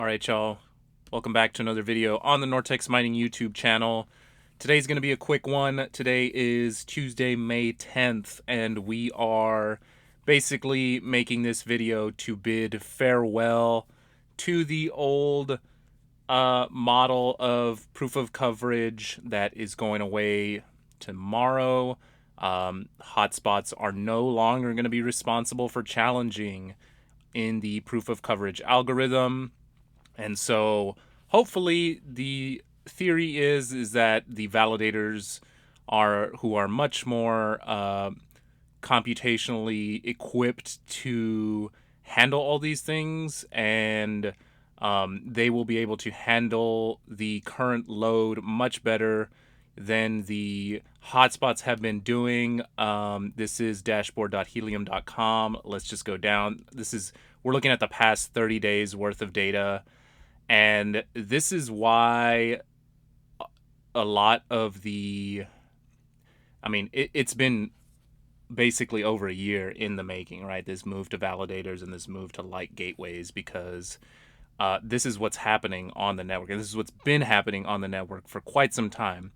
Alright, y'all. Welcome back to another video on the Nortex Mining YouTube channel. Today's going to be a quick one. Today is Tuesday, May 10th, and we are basically making this video to bid farewell to the old model of proof of coverage that is going away tomorrow. Hotspots are no longer going to be responsible for challenging in the proof of coverage algorithm. And so hopefully the theory is that the validators who are much more computationally equipped to handle all these things, and they will be able to handle the current load much better than the hotspots have been doing. This is dashboard.helium.com. Let's just go down. We're looking at the past 30 days worth of data. And this is why a lot of it's been basically over a year in the making, right? This move to validators and this move to light gateways, because this is what's happening on the network. And this is what's been happening on the network for quite some time.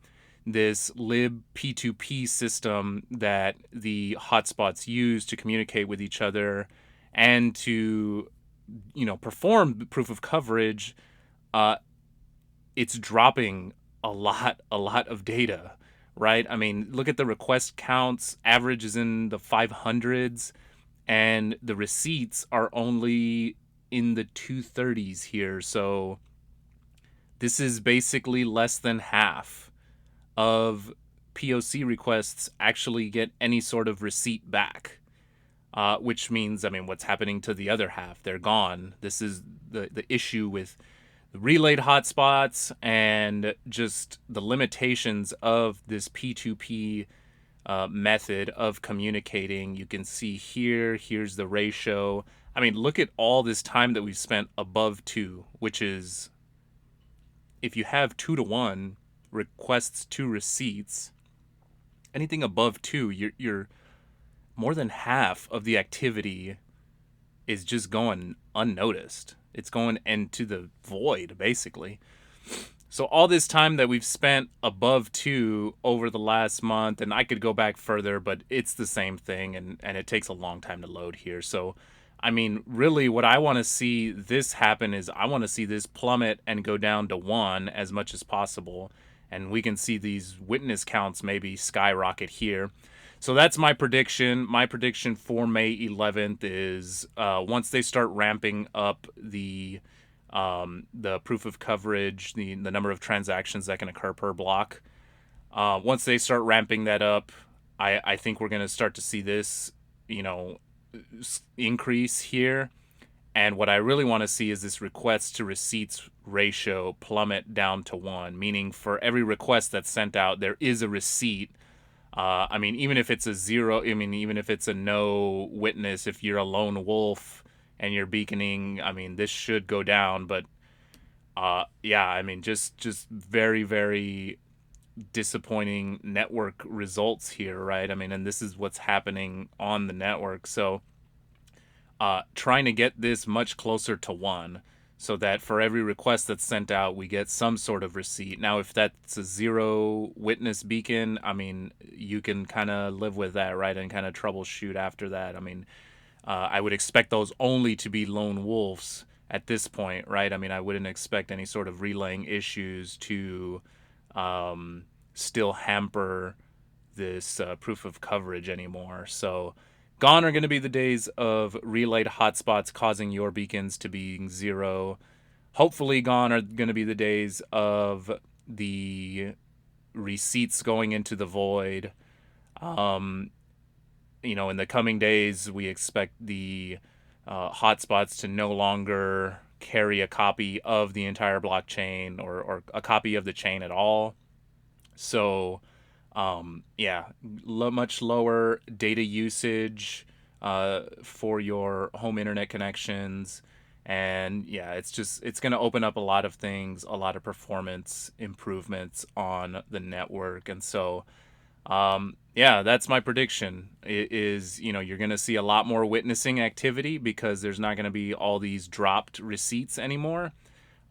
This lib p2p system that the hotspots use to communicate with each other and to perform proof of coverage, it's dropping a lot of data, right? I mean, look at the request counts. Average is in the 500s, and the receipts are only in the 230s here. So this is basically less than half of POC requests actually get any sort of receipt back. Which means, what's happening to the other half? They're gone. This is the issue with the relayed hotspots and just the limitations of this P2P method of communicating. You can see here's the ratio. Look at all this time that we've spent above 2, which is, if you have 2 to 1 requests to receipts, anything above 2, you're more than half of the activity is just going unnoticed. It's going into the void, basically. So all this time that we've spent above 2 over the last month, and I could go back further, but it's the same thing, and it takes a long time to load here. So, really what I want to see this happen is I want to see this plummet and go down to 1 as much as possible. And we can see these witness counts maybe skyrocket here. So that's my prediction. My prediction for May 11th is once they start ramping up the proof of coverage, the number of transactions that can occur per block. Once they start ramping that up, I think we're going to start to see this, increase here. And what I really want to see is this request to receipts ratio plummet down to 1, meaning for every request that's sent out, there is a receipt. Even if it's a 0, even if it's a no witness, if you're a lone wolf and you're beaconing, this should go down. But just very, very disappointing network results here, right? And this is what's happening on the network. So trying to get this much closer to 1, so that for every request that's sent out, we get some sort of receipt. Now, if that's a 0 witness beacon, you can kind of live with that, right? And kind of troubleshoot after that. I would expect those only to be lone wolves at this point, right? I wouldn't expect any sort of relaying issues to still hamper this proof of coverage anymore. So gone are going to be the days of relayed hotspots causing your beacons to be 0. Hopefully gone are going to be the days of the receipts going into the void. In the coming days, we expect the hotspots to no longer carry a copy of the entire blockchain or a copy of the chain at all. So much lower data usage for your home internet connections. And it's going to open up a lot of things, a lot of performance improvements on the network. And so that's my prediction. You're going to see a lot more witnessing activity because there's not going to be all these dropped receipts anymore.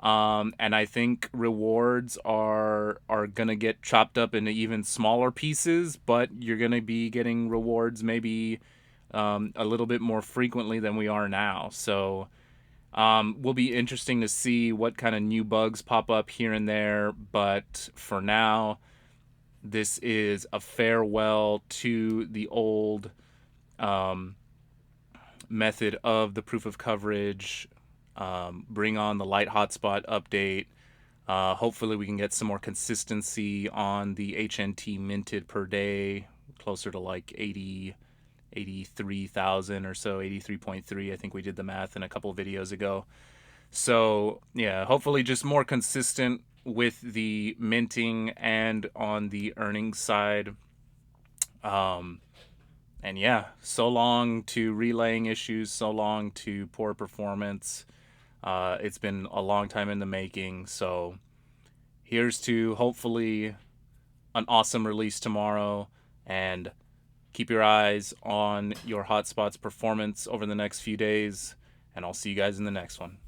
And I think rewards are gonna get chopped up into even smaller pieces, but you're gonna be getting rewards maybe a little bit more frequently than we are now. So will be interesting to see what kind of new bugs pop up here and there. But for now, this is a farewell to the old um, method of the proof of coverage. Bring on the light hotspot update. Hopefully, we can get some more consistency on the HNT minted per day, closer to like 83,000 or so, 83.3. I think we did the math in a couple of videos ago. So, yeah, hopefully just more consistent with the minting and on the earnings side. Um, and yeah, so long to relaying issues, so long to poor performance. It's been a long time in the making. So, here's to hopefully an awesome release tomorrow, and keep your eyes on your hotspot's performance over the next few days, and I'll see you guys in the next one.